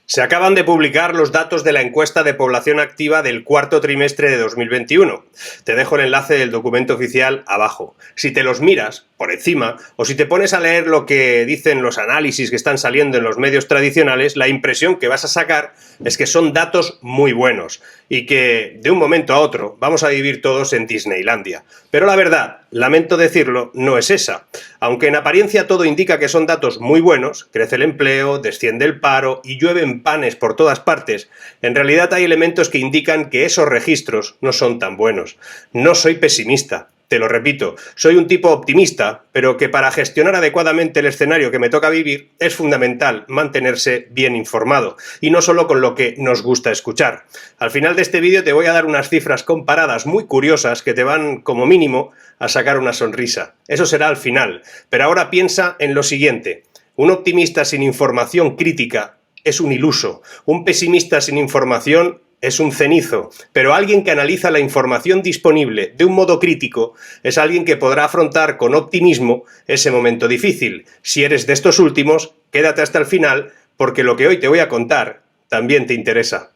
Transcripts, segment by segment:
Se acaban de publicar los datos de la encuesta de población activa del cuarto trimestre de 2021. Te dejo el enlace del documento oficial abajo. Si te los miras por encima o si te pones a leer lo que dicen los análisis que están saliendo en los medios tradicionales, la impresión que vas a sacar es que son datos muy buenos y que de un momento a otro vamos a vivir todos en Disneylandia. Pero la verdad, lamento decirlo, no es esa. Aunque en apariencia todo indica que son datos muy buenos, crece el empleo, desciende el paro y llueven panes por todas partes, en realidad hay elementos que indican que esos registros no son tan buenos. No soy pesimista. Te lo repito, soy un tipo optimista, pero que para gestionar adecuadamente el escenario que me toca vivir es fundamental mantenerse bien informado, y no solo con lo que nos gusta escuchar. Al final de este vídeo te voy a dar unas cifras comparadas muy curiosas que te van, como mínimo, a sacar una sonrisa. Eso será al final, pero ahora piensa en lo siguiente. Un optimista sin información crítica es un iluso, un pesimista sin información es un cenizo, pero alguien que analiza la información disponible de un modo crítico es alguien que podrá afrontar con optimismo ese momento difícil. Si eres de estos últimos, quédate hasta el final, porque lo que hoy te voy a contar también te interesa.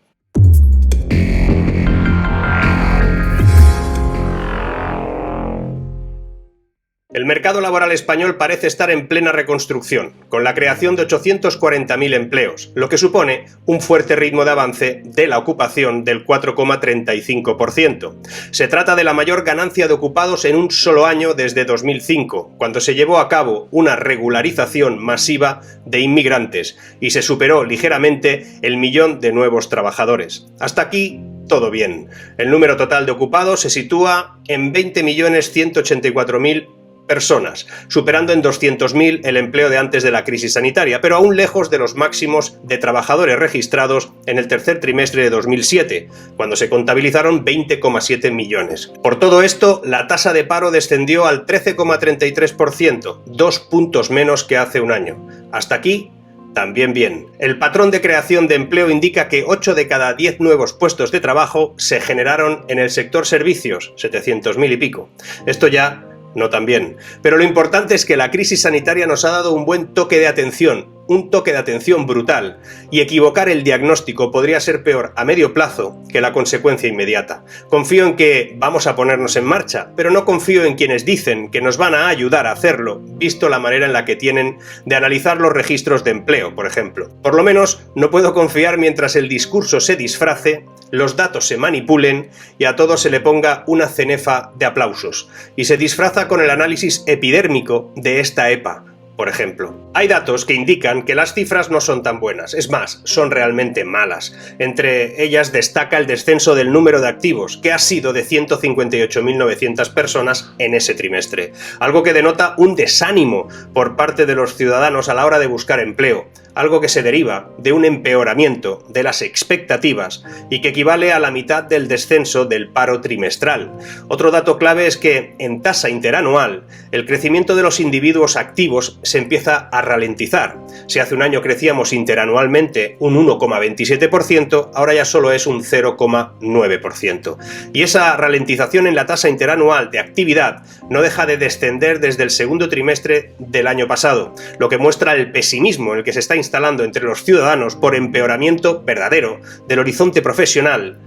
El mercado laboral español parece estar en plena reconstrucción, con la creación de 840.000 empleos, lo que supone un fuerte ritmo de avance de la ocupación del 4,35%. Se trata de la mayor ganancia de ocupados en un solo año desde 2005, cuando se llevó a cabo una regularización masiva de inmigrantes y se superó ligeramente el millón de nuevos trabajadores. Hasta aquí todo bien. El número total de ocupados se sitúa en 20.184.000 personas, superando en 200.000 el empleo de antes de la crisis sanitaria, pero aún lejos de los máximos de trabajadores registrados en el tercer trimestre de 2007, cuando se contabilizaron 20,7 millones. Por todo esto, la tasa de paro descendió al 13,33%, 2 puntos menos que hace un año. Hasta aquí, también bien. El patrón de creación de empleo indica que 8 de cada 10 nuevos puestos de trabajo se generaron en el sector servicios, 700.000 y pico. Esto ya no tan bien. Pero lo importante es que la crisis sanitaria nos ha dado un buen toque de atención, un toque de atención brutal, y equivocar el diagnóstico podría ser peor a medio plazo que la consecuencia inmediata. Confío en que vamos a ponernos en marcha, pero no confío en quienes dicen que nos van a ayudar a hacerlo, visto la manera en la que tienen de analizar los registros de empleo, por ejemplo. Por lo menos no puedo confiar mientras el discurso se disfrace, los datos se manipulen y a todo se le ponga una cenefa de aplausos, y se disfraza con el análisis epidérmico de esta EPA, por ejemplo. Hay datos que indican que las cifras no son tan buenas, es más, son realmente malas. Entre ellas destaca el descenso del número de activos, que ha sido de 158.900 personas en ese trimestre, algo que denota un desánimo por parte de los ciudadanos a la hora de buscar empleo, algo que se deriva de un empeoramiento de las expectativas y que equivale a la mitad del descenso del paro trimestral. Otro dato clave es que, en tasa interanual, el crecimiento de los individuos activos se empieza a ralentizar. Si hace un año crecíamos interanualmente un 1,27%, ahora ya solo es un 0,9%. Y esa ralentización en la tasa interanual de actividad no deja de descender desde el segundo trimestre del año pasado, lo que muestra el pesimismo en el que se está instalando entre los ciudadanos por empeoramiento verdadero del horizonte profesional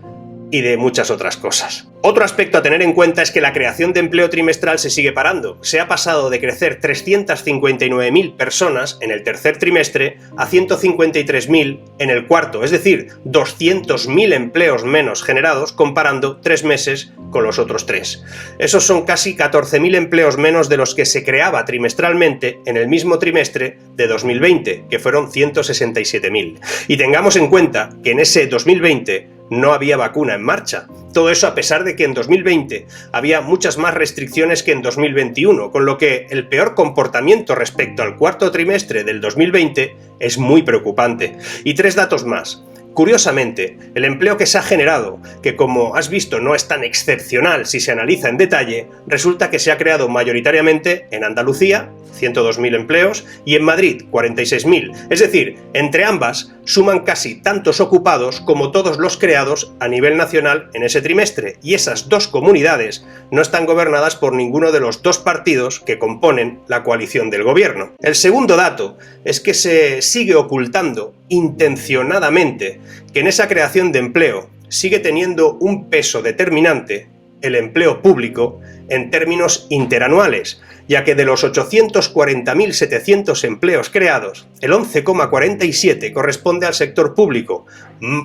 y de muchas otras cosas. Otro aspecto a tener en cuenta es que la creación de empleo trimestral se sigue parando. Se ha pasado de crecer 359.000 personas en el tercer trimestre a 153.000 en el cuarto, es decir, 200.000 empleos menos generados comparando 3 meses con los otros 3. Esos son casi 14.000 empleos menos de los que se creaba trimestralmente en el mismo trimestre de 2020, que fueron 167.000. Y tengamos en cuenta que en ese 2020 no había vacuna en marcha. Todo eso a pesar de que en 2020 había muchas más restricciones que en 2021, con lo que el peor comportamiento respecto al cuarto trimestre del 2020 es muy preocupante. Y 3 datos más. Curiosamente, el empleo que se ha generado, que como has visto no es tan excepcional si se analiza en detalle, resulta que se ha creado mayoritariamente en Andalucía, 102.000 empleos, y en Madrid, 46.000. Es decir, entre ambas suman casi tantos ocupados como todos los creados a nivel nacional en ese trimestre, y esas dos comunidades no están gobernadas por ninguno de los dos partidos que componen la coalición del gobierno. El segundo dato es que se sigue ocultando intencionadamente que en esa creación de empleo sigue teniendo un peso determinante el empleo público en términos interanuales, ya que de los 840.700 empleos creados, el 11,47 corresponde al sector público,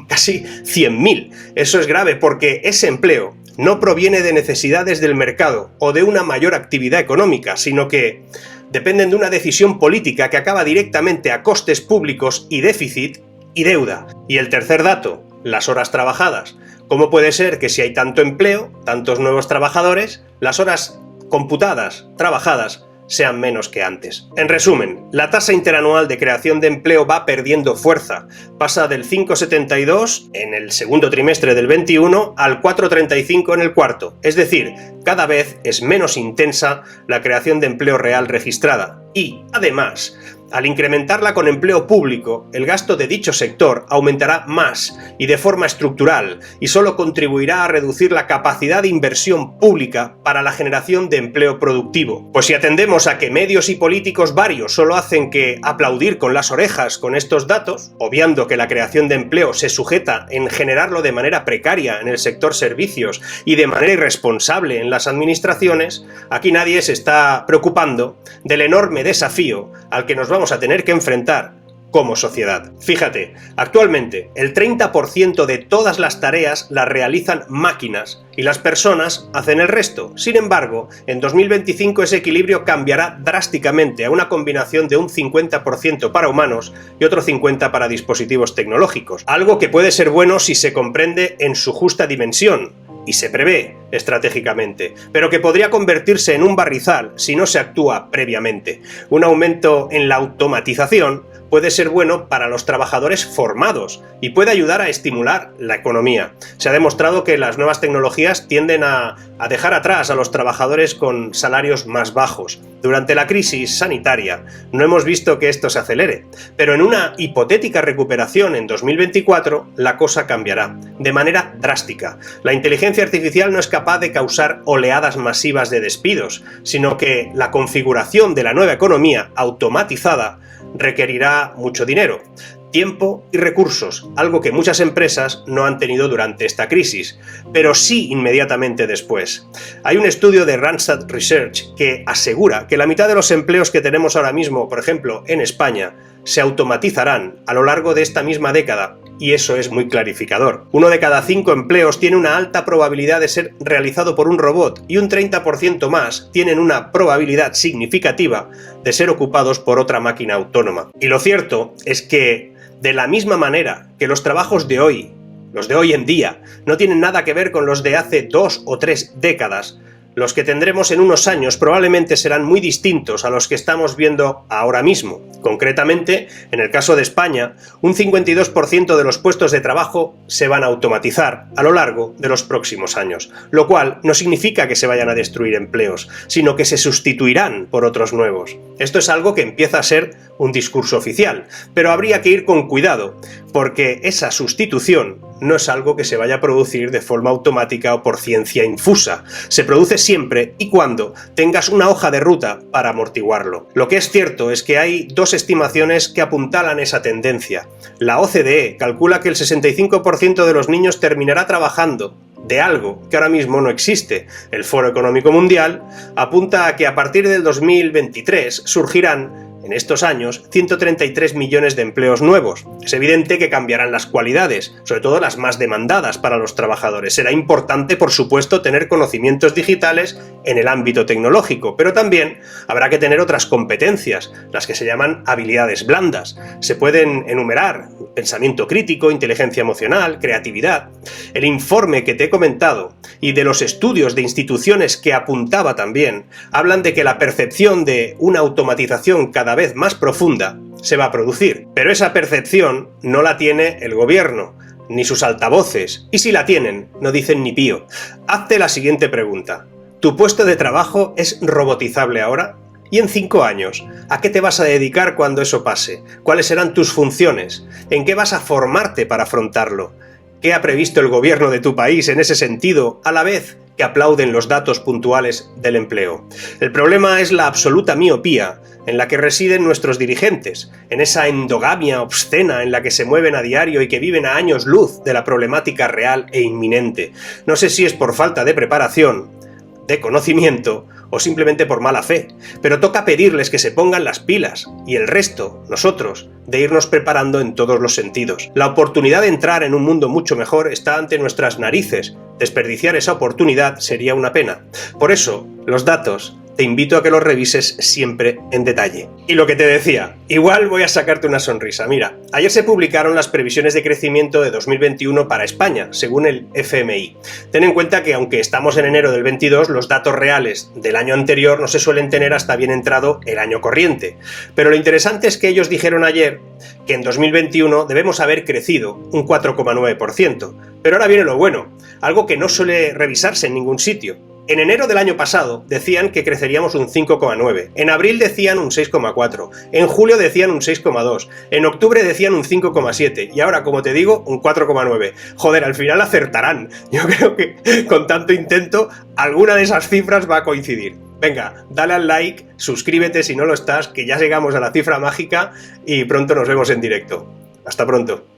casi 100.000. Eso es grave porque ese empleo no proviene de necesidades del mercado o de una mayor actividad económica, sino que dependen de una decisión política que acaba directamente a costes públicos y déficit y deuda. Y el tercer dato, las horas trabajadas. ¿Cómo puede ser que si hay tanto empleo, tantos nuevos trabajadores, las horas computadas, trabajadas, sean menos que antes? En resumen, la tasa interanual de creación de empleo va perdiendo fuerza. Pasa del 5,72 en el segundo trimestre del 21 al 4,35 en el cuarto. Es decir, cada vez es menos intensa la creación de empleo real registrada. Y, además, al incrementarla con empleo público, el gasto de dicho sector aumentará más y de forma estructural, y solo contribuirá a reducir la capacidad de inversión pública para la generación de empleo productivo. Pues si atendemos a que medios y políticos varios solo hacen que aplaudir con las orejas con estos datos, obviando que la creación de empleo se sujeta en generarlo de manera precaria en el sector servicios y de manera irresponsable en las administraciones, aquí nadie se está preocupando del enorme desafío al que nos vamos a tener que enfrentar como sociedad. Fíjate, actualmente el 30% de todas las tareas las realizan máquinas y las personas hacen el resto. Sin embargo, en 2025 ese equilibrio cambiará drásticamente a una combinación de un 50% para humanos y otro 50% para dispositivos tecnológicos. Algo que puede ser bueno si se comprende en su justa dimensión y se prevé estratégicamente, pero que podría convertirse en un barrizal si no se actúa previamente. Un aumento en la automatización puede ser bueno para los trabajadores formados y puede ayudar a estimular la economía. Se ha demostrado que las nuevas tecnologías tienden a dejar atrás a los trabajadores con salarios más bajos. Durante la crisis sanitaria no hemos visto que esto se acelere, pero en una hipotética recuperación en 2024 la cosa cambiará de manera drástica. La inteligencia artificial no es capaz de causar oleadas masivas de despidos, sino que la configuración de la nueva economía automatizada requerirá mucho dinero, tiempo y recursos, algo que muchas empresas no han tenido durante esta crisis, pero sí inmediatamente después. Hay un estudio de Randstad Research que asegura que la mitad de los empleos que tenemos ahora mismo, por ejemplo, en España, se automatizarán a lo largo de esta misma década, y eso es muy clarificador. 1 de cada 5 empleos tiene una alta probabilidad de ser realizado por un robot y un 30% más tienen una probabilidad significativa de ser ocupados por otra máquina autónoma. Y lo cierto es que, de la misma manera que los trabajos de hoy, los de hoy en día, no tienen nada que ver con los de hace 2 o 3 décadas, los que tendremos en unos años probablemente serán muy distintos a los que estamos viendo ahora mismo. Concretamente, en el caso de España, un 52% de los puestos de trabajo se van a automatizar a lo largo de los próximos años, lo cual no significa que se vayan a destruir empleos, sino que se sustituirán por otros nuevos. Esto es algo que empieza a ser un discurso oficial, pero habría que ir con cuidado, porque esa sustitución no es algo que se vaya a producir de forma automática o por ciencia infusa. Se produce siempre y cuando tengas una hoja de ruta para amortiguarlo. Lo que es cierto es que hay dos estimaciones que apuntalan esa tendencia. La OCDE calcula que el 65% de los niños terminará trabajando de algo que ahora mismo no existe. El Foro Económico Mundial apunta a que a partir del 2023 surgirán en estos años 133 millones de empleos nuevos. Es evidente que cambiarán las cualidades, sobre todo las más demandadas para los trabajadores. Será importante, por supuesto, tener conocimientos digitales en el ámbito tecnológico, pero también habrá que tener otras competencias, las que se llaman habilidades blandas. Se pueden enumerar: pensamiento crítico, inteligencia emocional, creatividad. El informe que te he comentado y de los estudios de instituciones que apuntaba también hablan de que la percepción de una automatización cada vez más profunda se va a producir. Pero esa percepción no la tiene el gobierno, ni sus altavoces, y si la tienen, no dicen ni pío. Hazte la siguiente pregunta. ¿Tu puesto de trabajo es robotizable ahora? ¿Y en 5 años? ¿A qué te vas a dedicar cuando eso pase? ¿Cuáles serán tus funciones? ¿En qué vas a formarte para afrontarlo? ¿Qué ha previsto el gobierno de tu país en ese sentido, a la vez que aplauden los datos puntuales del empleo? El problema es la absoluta miopía en la que residen nuestros dirigentes, en esa endogamia obscena en la que se mueven a diario y que viven a años luz de la problemática real e inminente. No sé si es por falta de preparación, de conocimiento o simplemente por mala fe, pero toca pedirles que se pongan las pilas y el resto, nosotros, de irnos preparando en todos los sentidos. La oportunidad de entrar en un mundo mucho mejor está ante nuestras narices. Desperdiciar esa oportunidad sería una pena. Por eso, los datos, te invito a que los revises siempre en detalle. Y lo que te decía, igual voy a sacarte una sonrisa. Mira, ayer se publicaron las previsiones de crecimiento de 2021 para España, según el FMI. Ten en cuenta que aunque estamos en enero del 22, los datos reales del año anterior no se suelen tener hasta bien entrado el año corriente. Pero lo interesante es que ellos dijeron ayer que en 2021 debemos haber crecido un 4,9%. Pero ahora viene lo bueno, algo que no suele revisarse en ningún sitio. En enero del año pasado decían que creceríamos un 5,9, en abril decían un 6,4, en julio decían un 6,2, en octubre decían un 5,7 y ahora, como te digo, un 4,9. Joder, al final acertarán. Yo creo que con tanto intento alguna de esas cifras va a coincidir. Venga, dale al like, suscríbete si no lo estás, que ya llegamos a la cifra mágica y pronto nos vemos en directo. Hasta pronto.